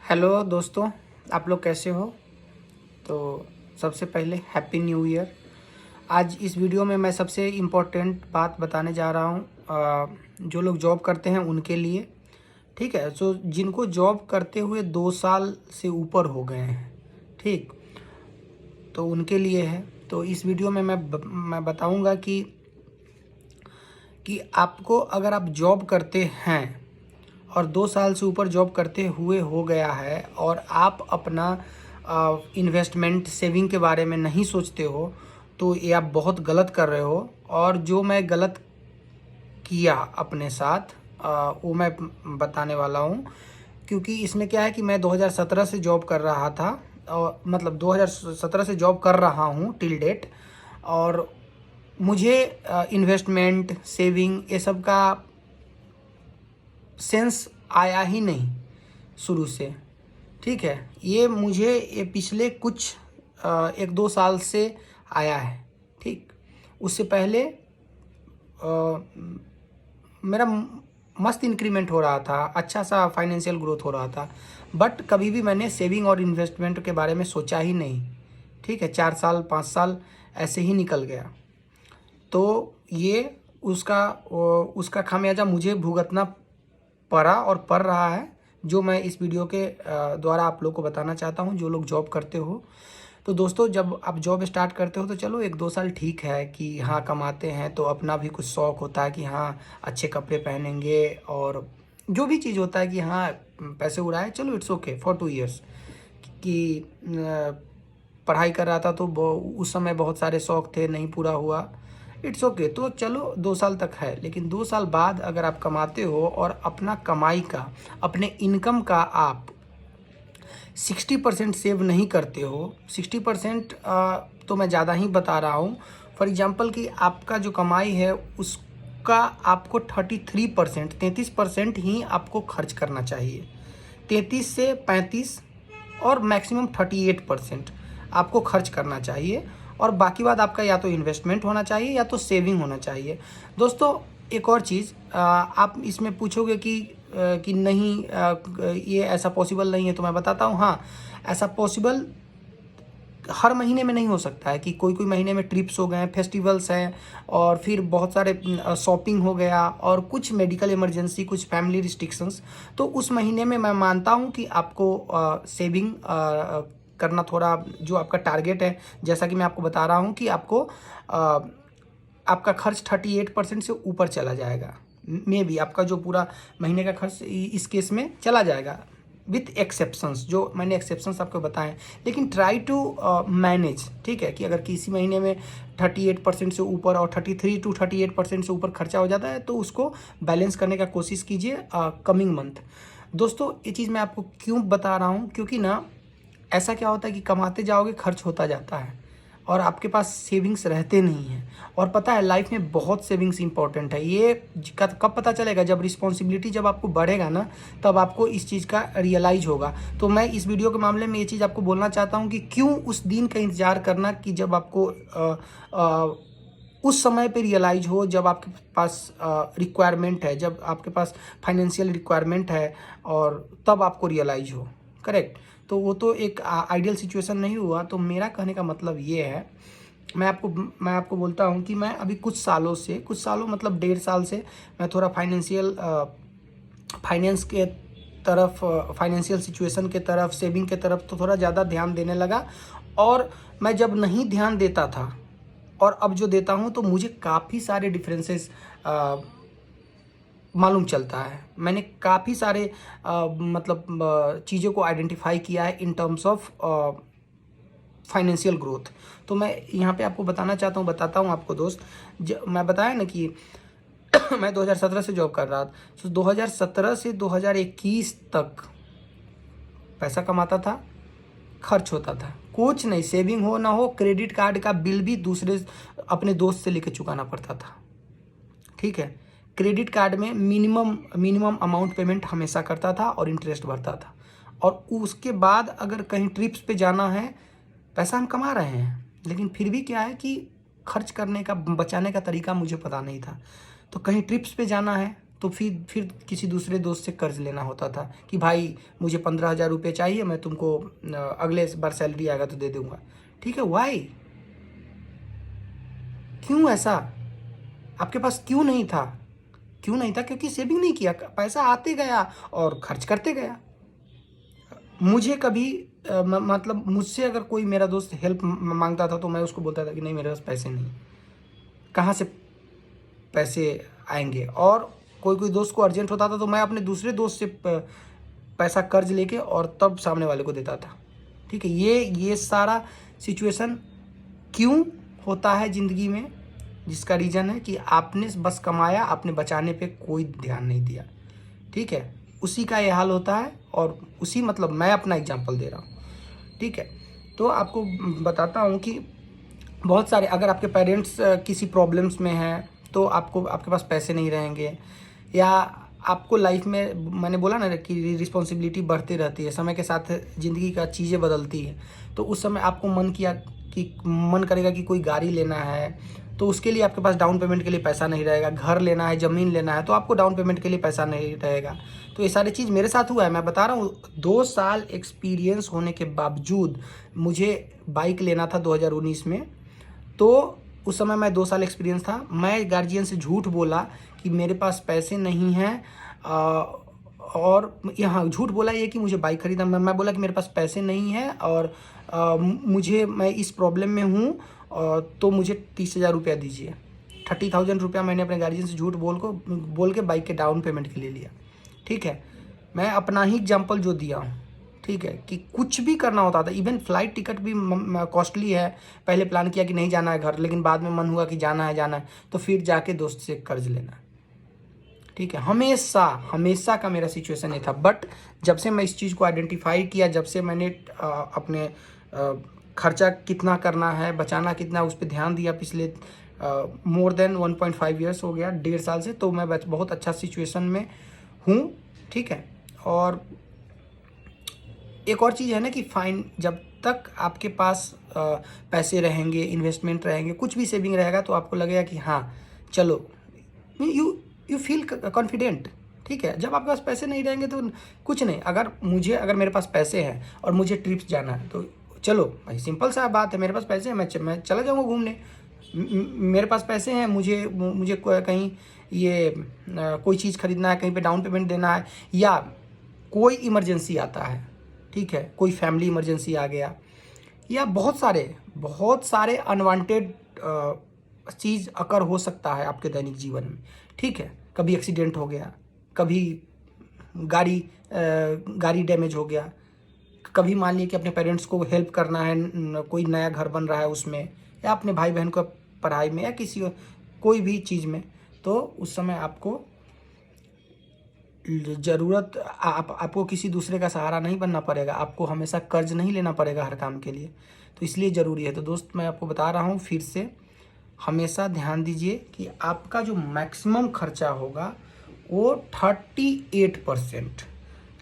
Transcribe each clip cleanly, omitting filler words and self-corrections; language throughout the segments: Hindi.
हेलो दोस्तों, आप लोग कैसे हो। तो सबसे पहले हैप्पी न्यू ईयर। आज इस वीडियो में मैं सबसे इम्पोर्टेंट बात बताने जा रहा हूँ जो लोग जॉब करते हैं उनके लिए। ठीक है, तो जिनको जॉब करते हुए 2 साल से ऊपर हो गए हैं, ठीक, तो उनके लिए है। तो इस वीडियो में मैं बताऊँगा कि आपको अगर आप जॉब करते हैं और 2 साल से ऊपर जॉब करते हुए हो गया है और आप अपना इन्वेस्टमेंट सेविंग के बारे में नहीं सोचते हो, तो ये आप बहुत गलत कर रहे हो। और जो मैं गलत किया अपने साथ वो मैं बताने वाला हूँ। क्योंकि इसमें क्या है कि मैं 2017 से जॉब कर रहा था, और मतलब 2017 से जॉब कर रहा हूँ टिल डेट। और मुझे इन्वेस्टमेंट सेविंग ये सब का सेंस आया ही नहीं शुरू से। ठीक है, ये पिछले कुछ 1-2 साल से आया है। ठीक, उससे पहले मेरा मस्त इंक्रीमेंट हो रहा था, अच्छा सा फाइनेंशियल ग्रोथ हो रहा था, बट कभी भी मैंने सेविंग और इन्वेस्टमेंट के बारे में सोचा ही नहीं। ठीक है, 4 साल 5 साल ऐसे ही निकल गया। तो ये उसका खामियाजा मुझे भुगतना पड़ा और पड़ रहा है, जो मैं इस वीडियो के द्वारा आप लोग को बताना चाहता हूँ, जो लोग जॉब करते हो। तो दोस्तों, जब आप जॉब स्टार्ट करते हो तो चलो 1-2 साल ठीक है कि हाँ कमाते हैं, तो अपना भी कुछ शौक़ होता है कि हाँ अच्छे कपड़े पहनेंगे, और जो भी चीज़ होता है कि हाँ पैसे उड़ाए, चलो इट्स ओके फॉर 2 ईयर्स। कि पढ़ाई कर रहा था तो उस समय बहुत सारे शौक़ थे, नहीं पूरा हुआ, इट्स ओके। तो चलो 2 साल तक है, लेकिन 2 साल बाद अगर आप कमाते हो और अपना कमाई का, अपने इनकम का आप 60% सेव नहीं करते हो, 60% तो मैं ज़्यादा ही बता रहा हूँ। फॉर एग्जांपल कि आपका जो कमाई है उसका आपको 33% ही आपको खर्च करना चाहिए। 33 से 35 और मैक्सिमम 38% आपको खर्च करना चाहिए, और बाकी बात आपका या तो इन्वेस्टमेंट होना चाहिए या तो सेविंग होना चाहिए। दोस्तों, एक और चीज़ आप इसमें पूछोगे कि नहीं ये ऐसा पॉसिबल नहीं है, तो मैं बताता हूँ हाँ ऐसा पॉसिबल हर महीने में नहीं हो सकता है। कि कोई कोई महीने में ट्रिप्स हो गए हैं, फेस्टिवल्स हैं, और फिर बहुत सारे शॉपिंग हो गया, और कुछ मेडिकल इमरजेंसी, कुछ फैमिली रिस्ट्रिक्शंस, तो उस महीने में मैं मानता हूँ कि आपको सेविंग करना थोड़ा, जो आपका टारगेट है, जैसा कि मैं आपको बता रहा हूँ कि आपको आपका खर्च 38% से ऊपर चला जाएगा। मे बी आपका जो पूरा महीने का खर्च इस केस में चला जाएगा, विथ एक्सेप्शंस, जो मैंने एक्सेप्शंस आपको बताएं। लेकिन ट्राई टू मैनेज, ठीक है, कि अगर किसी महीने में 38% से ऊपर और 33 to 38% से ऊपर खर्चा हो जाता है, तो उसको बैलेंस करने का कोशिश कीजिए कमिंग मंथ। दोस्तों, ये चीज़ मैं आपको क्यों बता रहा हूँ, क्योंकि ना ऐसा क्या होता है कि कमाते जाओगे, खर्च होता जाता है, और आपके पास सेविंग्स रहते नहीं हैं। और पता है लाइफ में बहुत सेविंग्स इंपॉर्टेंट है। ये कब पता चलेगा, जब रिस्पॉन्सिबिलिटी जब आपको बढ़ेगा ना, तब आपको इस चीज़ का रियलाइज होगा। तो मैं इस वीडियो के मामले में ये चीज़ आपको बोलना चाहता हूँ कि क्यों उस दिन का इंतज़ार करना कि जब आपको उस समय पे रियलाइज हो, जब आपके पास रिक्वायरमेंट है, जब आपके पास फाइनेंशियल रिक्वायरमेंट है, और तब आपको रियलाइज हो। करेक्ट। तो वो तो एक आइडियल सिचुएशन नहीं हुआ। तो मेरा कहने का मतलब ये है, मैं आपको बोलता हूँ कि मैं अभी कुछ सालों मतलब 1.5 साल से मैं थोड़ा फाइनेंस के तरफ, फाइनेंशियल सिचुएशन के तरफ, सेविंग के तरफ तो थोड़ा ज़्यादा ध्यान देने लगा। और मैं जब नहीं ध्यान देता था और अब जो देता हूँ, तो मुझे काफ़ी सारे डिफरेंसेस मालूम चलता है। मैंने काफ़ी सारे मतलब चीज़ों को आइडेंटिफाई किया है in terms of financial growth. तो मैं यहाँ पे आपको बताता हूँ आपको दोस्त। मैं बताया ना कि मैं 2017 से जॉब कर रहा था, तो 2017 से 2021 तक पैसा कमाता था, खर्च होता था, कुछ नहीं, सेविंग हो ना हो, क्रेडिट कार्ड का बिल भी दूसरे अपने दोस्त से लेके चुकाना पड़ता था। ठीक है, क्रेडिट कार्ड में मिनिमम अमाउंट पेमेंट हमेशा करता था और इंटरेस्ट भरता था। और उसके बाद अगर कहीं ट्रिप्स पे जाना है, पैसा हम कमा रहे हैं, लेकिन फिर भी क्या है कि खर्च करने का, बचाने का तरीका मुझे पता नहीं था। तो कहीं ट्रिप्स पे जाना है तो फिर किसी दूसरे दोस्त से कर्ज लेना होता था कि भाई मुझे 15,000 रुपये चाहिए, मैं तुमको अगले बार सैलरी आएगा तो दे दूंगा। ठीक है, वाई, क्यों ऐसा? आपके पास क्यों नहीं था? क्यों नहीं था? क्योंकि सेविंग नहीं किया, पैसा आते गया और खर्च करते गया। मुझे कभी मतलब मुझसे अगर कोई मेरा दोस्त हेल्प मांगता था तो मैं उसको बोलता था कि नहीं, मेरे पास पैसे नहीं, कहाँ से पैसे आएंगे। और कोई दोस्त को अर्जेंट होता था तो मैं अपने दूसरे दोस्त से पैसा कर्ज लेके और तब सामने वाले को देता था। ठीक है, ये सारा सिचुएशन क्यों होता है ज़िंदगी में, जिसका रीज़न है कि आपने बस कमाया, आपने बचाने पे कोई ध्यान नहीं दिया। ठीक है, उसी का ये हाल होता है। और उसी मतलब मैं अपना एग्जांपल दे रहा हूँ। ठीक है, तो आपको बताता हूँ कि बहुत सारे, अगर आपके पेरेंट्स किसी प्रॉब्लम्स में हैं तो आपके पास पैसे नहीं रहेंगे, या आपको लाइफ में, मैंने बोला ना कि रिस्पॉन्सिबिलिटी बढ़ती रहती है, समय के साथ ज़िंदगी का चीज़ें बदलती है, तो उस समय आपको मन करेगा कि कोई गाड़ी लेना है, तो उसके लिए आपके पास डाउन पेमेंट के लिए पैसा नहीं रहेगा। घर लेना है, ज़मीन लेना है, तो आपको डाउन पेमेंट के लिए पैसा नहीं रहेगा। तो ये सारी चीज़ मेरे साथ हुआ है, मैं बता रहा हूँ। 2 साल एक्सपीरियंस होने के बावजूद मुझे बाइक लेना था 2019 में। तो उस समय मैं 2 साल एक्सपीरियंस था, मैं गार्जियन से झूठ बोला कि मेरे पास पैसे नहीं हैं, और यहाँ झूठ बोला ये कि मुझे बाइक खरीदना, मैं बोला कि मेरे पास पैसे नहीं हैं और मैं इस प्रॉब्लम में हूँ, तो मुझे 30,000 रुपया दीजिए। 30,000 रुपया मैंने अपने गार्जियन से झूठ बोल के बाइक के डाउन पेमेंट के लिए लिया। ठीक है, मैं अपना ही एग्जाम्पल जो दिया हूँ। ठीक है, कि कुछ भी करना होता था, इवन फ्लाइट टिकट भी कॉस्टली है। पहले प्लान किया कि नहीं जाना है घर, लेकिन बाद में मन हुआ कि जाना है, तो फिर जाके दोस्त से कर्ज लेना। ठीक है, हमेशा का मेरा सिचुएशन ये था। बट जब से मैं इस चीज़ को आइडेंटिफाई किया, जब से मैंने अपने खर्चा कितना करना है, बचाना कितना, उस पर ध्यान दिया, पिछले मोर देन 1.5 ईयर्स हो गया, 1.5 साल से, तो मैं बहुत अच्छा सिचुएशन में हूँ। ठीक है, और एक और चीज़ है ना कि जब तक आपके पास पैसे रहेंगे, इन्वेस्टमेंट रहेंगे, कुछ भी सेविंग रहेगा, तो आपको लगेगा कि हाँ चलो, यू फील कॉन्फिडेंट। ठीक है, जब आपके पास पैसे नहीं रहेंगे तो कुछ नहीं। अगर मेरे पास पैसे हैं और मुझे ट्रिप्स जाना है, तो चलो भाई, सिंपल सा बात है, मेरे पास पैसे हैं, मैं चला जाऊँगा घूमने। मेरे पास पैसे हैं, मुझे कहीं कोई चीज़ खरीदना है, कहीं पे डाउन पेमेंट देना है, या कोई इमरजेंसी आता है। ठीक है, कोई फैमिली इमरजेंसी आ गया, या बहुत सारे अनवांटेड चीज़ अकर हो सकता है आपके दैनिक जीवन में। ठीक है, कभी एक्सीडेंट हो गया, कभी गाड़ी डैमेज हो गया, कभी मान लीजिए कि अपने पेरेंट्स को हेल्प करना है, कोई नया घर बन रहा है उसमें, या अपने भाई बहन को पढ़ाई में, या कोई भी चीज़ में, तो उस समय आपको ज़रूरत, आपको किसी दूसरे का सहारा नहीं बनना पड़ेगा, आपको हमेशा कर्ज नहीं लेना पड़ेगा हर काम के लिए। तो इसलिए ज़रूरी है। तो दोस्त, मैं आपको बता रहा हूँ फिर से, हमेशा ध्यान दीजिए कि आपका जो मैक्सिमम खर्चा होगा वो 38%,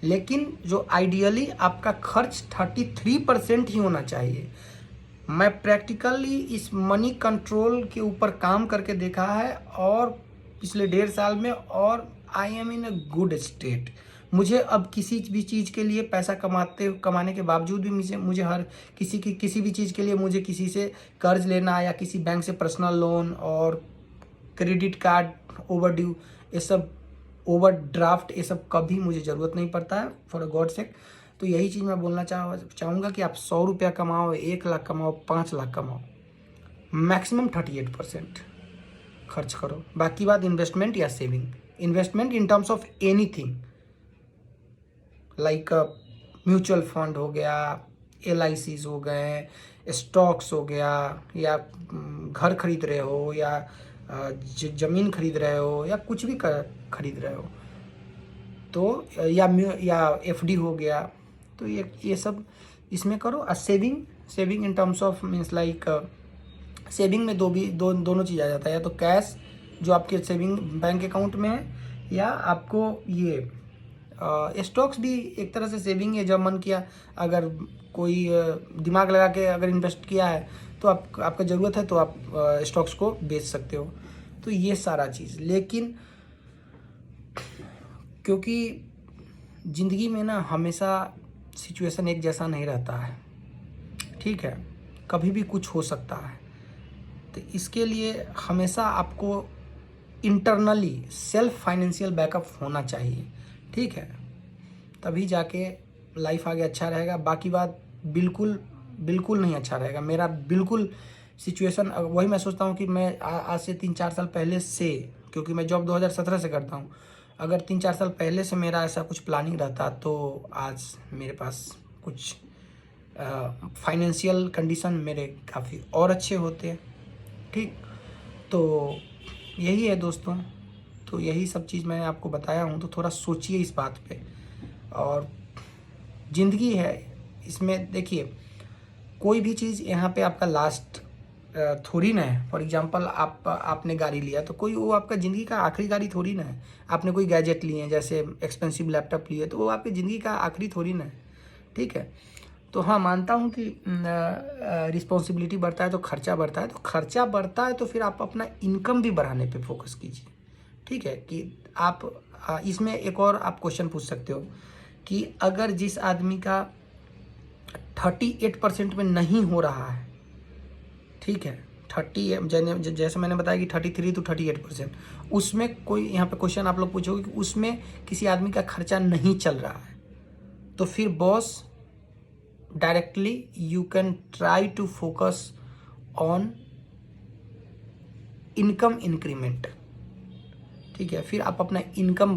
लेकिन जो आइडियली आपका खर्च 33% ही होना चाहिए। मैं प्रैक्टिकली इस मनी कंट्रोल के ऊपर काम करके देखा है, और पिछले 1.5 साल में, और I am in a good state. मुझे अब किसी भी चीज़ के लिए पैसा कमाने के बावजूद भी मुझे किसी भी चीज़ के लिए मुझे किसी से कर्ज लेना, या किसी बैंक से पर्सनल लोन और क्रेडिट कार्ड ओवरड्यू, ये सब ओवरड्राफ्ट, ये सब कभी मुझे ज़रूरत नहीं पड़ता है, फॉर गॉड सेक। तो यही चीज़ मैं बोलना चाहूँगा कि आप 100 रुपया कमाओ, 1 लाख कमाओ, 5 लाख कमाओ, मैक्सिमम 38% खर्च करो। बाकी बात इन्वेस्टमेंट या saving, investment in terms of anything, like mutual fund हो गया, LICs हो गए, स्टॉक्स हो गया, या घर खरीद रहे हो, या ज़मीन खरीद रहे हो, या कुछ भी खरीद रहे हो, तो या FD हो गया, तो ये सब इसमें करो। Saving in terms of means like, saving में दोनों चीज़ आ जाता है, या तो कैश जो आपके सेविंग बैंक अकाउंट में है, या आपको ये स्टॉक्स भी एक तरह से सेविंग है। जब मन किया, अगर कोई दिमाग लगा के अगर इन्वेस्ट किया है, तो आपका ज़रूरत है तो आप स्टॉक्स को बेच सकते हो। तो ये सारा चीज़, लेकिन क्योंकि ज़िंदगी में ना हमेशा सिचुएशन एक जैसा नहीं रहता है, ठीक है, कभी भी कुछ हो सकता है। तो इसके लिए हमेशा आपको इंटरनली सेल्फ फाइनेंशियल बैकअप होना चाहिए, ठीक है, तभी जाके लाइफ आगे अच्छा रहेगा। बाकी बात बिल्कुल बिल्कुल नहीं अच्छा रहेगा। मेरा बिल्कुल सिचुएशन वही मैं सोचता हूँ कि मैं आज से 3-4 साल पहले से, क्योंकि मैं जॉब 2017 से करता हूँ, अगर 3-4 साल पहले से मेरा ऐसा कुछ प्लानिंग रहता तो आज मेरे पास कुछ फाइनेंशियल कंडीशन मेरे काफ़ी और अच्छे होते, ठीक। तो यही है दोस्तों, तो यही सब चीज़ मैंने आपको बताया हूँ, तो थोड़ा सोचिए इस बात पे। और ज़िंदगी है, इसमें देखिए कोई भी चीज़ यहाँ पे आपका लास्ट थोड़ी ना है। फॉर एग्जांपल आपने गाड़ी लिया तो कोई वो आपका ज़िंदगी का आखिरी गाड़ी थोड़ी ना है। आपने कोई गैजेट लिए जैसे एक्सपेंसिव लैपटॉप लिए तो वो आपकी ज़िंदगी का आखिरी थोड़ी ना है, ठीक है। तो हाँ, मानता हूँ कि रिस्पॉन्सिबिलिटी बढ़ता है तो खर्चा बढ़ता है, तो खर्चा बढ़ता है तो फिर आप अपना इनकम भी बढ़ाने पे फोकस कीजिए, ठीक है। कि आप इसमें एक और आप क्वेश्चन पूछ सकते हो कि अगर जिस आदमी का 38% में नहीं हो रहा है, ठीक है, 30 जैसे मैंने बताया कि 33 to 38%, उसमें कोई यहाँ पे क्वेश्चन आप लोग पूछोगे कि उसमें किसी आदमी का खर्चा नहीं चल रहा है, तो फिर boss directly you can try to focus on income increment, ठीक है। फिर आप अपना इनकम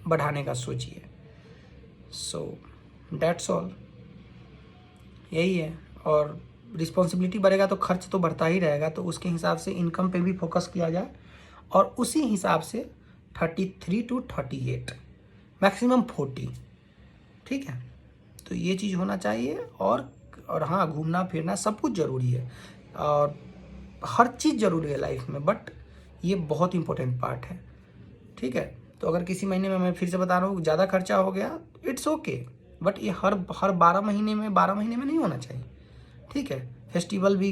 बढ़ाने का सोचिए। सो दैट्स ऑल, यही है। और रिस्पॉन्सिबिलिटी बढ़ेगा तो खर्च तो बढ़ता ही रहेगा, तो उसके हिसाब से इनकम पे भी फोकस किया जाए और उसी हिसाब से 33 to 38 मैक्सिमम 40, ठीक है। तो ये चीज़ होना चाहिए। और हाँ, घूमना फिरना सब कुछ ज़रूरी है और हर चीज़ ज़रूरी है लाइफ में, बट ये बहुत इंपॉर्टेंट पार्ट है, ठीक है। तो अगर किसी महीने में, मैं फिर से बता रहा हूँ, ज़्यादा खर्चा हो गया, इट्स ओके, बट ये हर 12 महीने में नहीं होना चाहिए, ठीक है। फेस्टिवल भी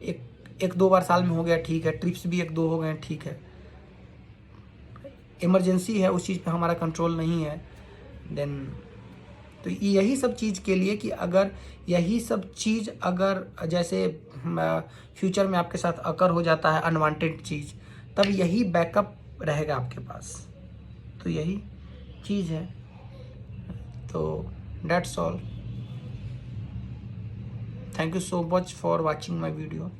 एक दो बार साल में हो गया, ठीक है। ट्रिप्स भी 1-2 हो गए, ठीक है। इमरजेंसी है, उस चीज़ पे हमारा कंट्रोल नहीं है, देन तो यही सब चीज़ के लिए कि अगर यही सब चीज़ अगर जैसे फ्यूचर में आपके साथ अकर हो जाता है अनवांटेड चीज़, तब यही बैकअप रहेगा आपके पास। तो यही चीज़ है। तो that's all. Thank you so much for watching my video.